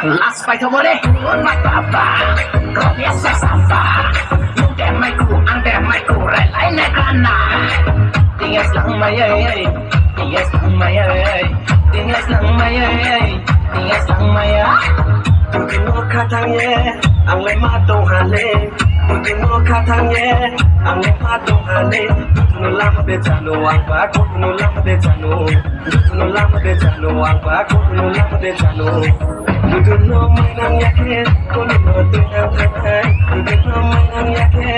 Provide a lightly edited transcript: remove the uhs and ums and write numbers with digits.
Last fight over there, my papa, God yes, Safa. You damn my cool, and damn my cool, red line, Nakana. Tingas lang mayay, tingas lang mayay, tingas lang mayay, tingas lang mayay. Tukin mo katangye, ang may matong hali. Tukin mo katangye, ang may matong hali. Tuno lang betano, ang bako, tuno lang betano. Tuno lang betano, ang bako, tuno lang betano. You don't know my name yet, you don't know my name yet.